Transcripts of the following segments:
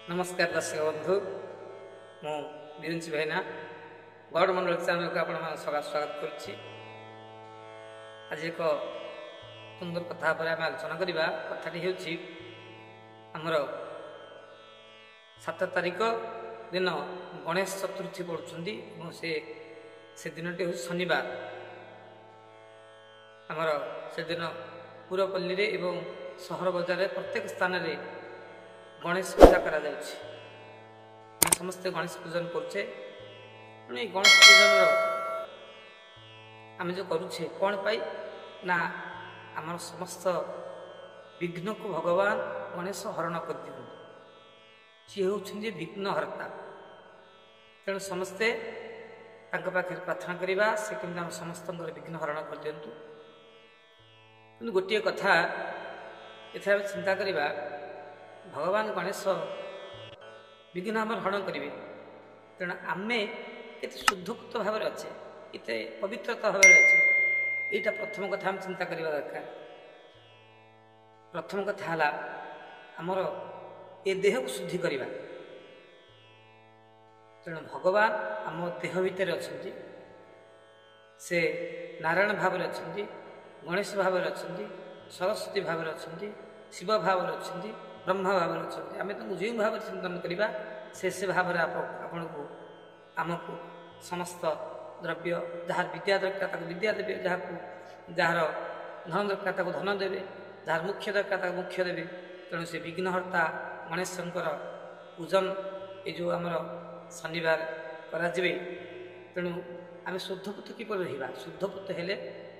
नमस्कार दर्शक बंधु मु बिरंची भाईना गौड़ मंडल चैनल को आपण स्वागत करुच्ची। आज एक सुंदर कथा पर आम आलोचना करवा। कथाटी होची आमर 7 तारिख दिन गणेश चतुर्थी पड़ुछंती से दिनटी हूँ शनिवार। आमर से दिन पुरपल्ली रे एवं सहर बजार प्रत्येक स्थान रे गणेश पूजा करा जाउछि। समस्ते गणेश पूजन करछे। गणेश पूजन आम जो करुछे कौन पाई ना आमर समस्त विघ्न को भगवान गणेश हरण कर दियु। सी होउछन जे विघ्नहर्ता। तेणु समस्ते तांका पाखे प्रार्थना करिबा से केमि हम समस्त विघ्न हरण कर दियंतु। किंतु गोटे कथा एथार चिंता करिबा, भगवान गणेश विघ्न आम हरण करेंगे। तेणु आमे एत शुद्धपुत भाव अच्छे, एत पवित्रता भाव अच्छे, यहाँ प्रथम कथा आम चिंता करवा दरकार। प्रथम कथा है आमर ए देह को शुद्धि करवा। तेणु भगवान आम देह भितर अच्छा, से नारायण भाव अच्छा, गणेश भाव अच्छा, सरस्वती भाव अच्छा, शिव भाव अच्छा, ब्रह्मा भाव अच्छा। आम जो भाव चिंतन करवा से भाव आपण को आमको समस्त द्रव्य जार विद्या दरकार विद्या देवे, जार धन दरकार धन देवे, जार मुख्य दरकार मुख्य देवे। तेणु से विघ्नहर्ता गणेश पूजन ये जो आमर शनिवार कराଯିबे। तेणु आम शुद्धपुत किपर रहिबा। शुद्धपुत हेले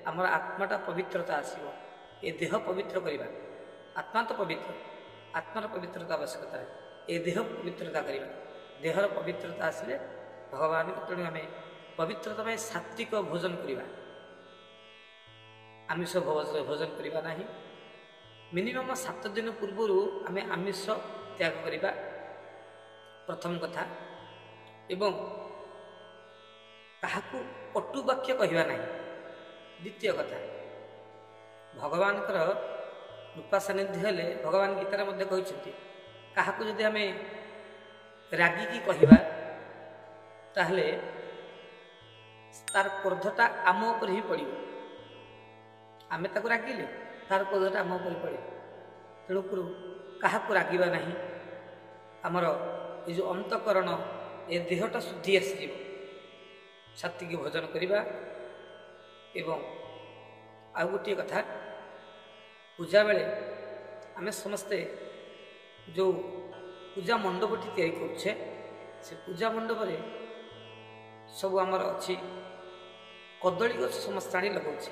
आमर आत्माटा पवित्रता आसीबो। ए देह पवित्र करवा। आत्मा तो पवित्र, आत्मार पवित्रता आवश्यकता है। ये देह पवित्रता करवा। देहर पवित्रता आसले भगवान को तेणु आम पवित्रता में सात्विक भोजन करवा। आमिष भोजन करवा नहीं। मिनिमम 7 दिन पूर्व आम आमिष त्याग करवा, प्रथम कथा। एवं काहाकू कटु वाक्य कहवा नहीं, द्वितीय कथा। भगवान कृपा सानिध्य हेले भगवान गीतार मध्य कहते क्या जदि आम रागिकी कहवा ताहले तार क्रोधटा आम उपर ही पड़ो। आम ताको रागिले तार क्रोधटा आम उपर पड़े। तेणुक क्या रागिबा नहीं। आमर ये जो अंतकरण ए देहटा शुद्धि आसी सात्विक भोजन करवा। एवं आउ गोटे कथा, पूजा बेले आम समस्ते जो पूजा मंडपटी तैयारी करुछे से पूजा मंडप सब आमर अच्छी कदली गछ समस्त आनी लगाऊे।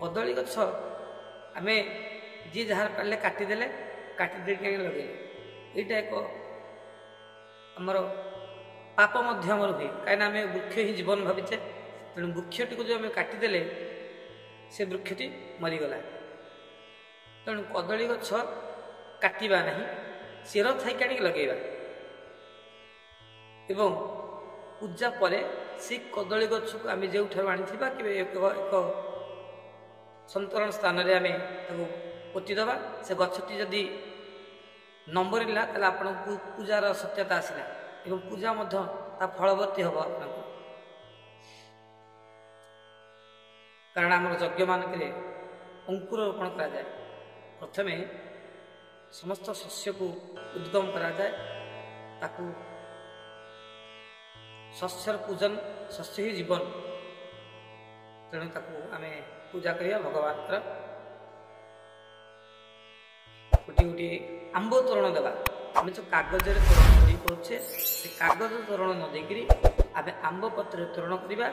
कदली गछ आम जी जहाँ पारे काटिदेले काटिदे लगे। यहाँ एक आमर पाप आमर हुए कहीं आम वृक्ष ही जीवन भाविचे। तेणु वृक्षटी को जो आम काटिदेले से वृक्षटी मरीगला। तेणु कदली गछ काटिबा नहीं, चेर थाई लगेगा। एवं पूजा परे से कदली गछ को आम जो आनी कि एक संतरण स्थान में आम पोतीदबा। से गछटी जदि नंबरला ताले आपण पूजार सत्यता आसला एवं पूजा फलवती हम आप। कारण आम यज्ञ मानक अंकुर रोपण कराए। प्रथमे समस्त शस्य को उद्गम कराए। ताकू शस्यर पूजन, शस्य ही जीवन। तेणु ताकू आम पूजा करिया भगवान गोटे गोटे आंब तोरण देवा। आम जो कागज तोरण करुचे से कागज तोरण न देकरी आम आंब पत्र तोरण करवा।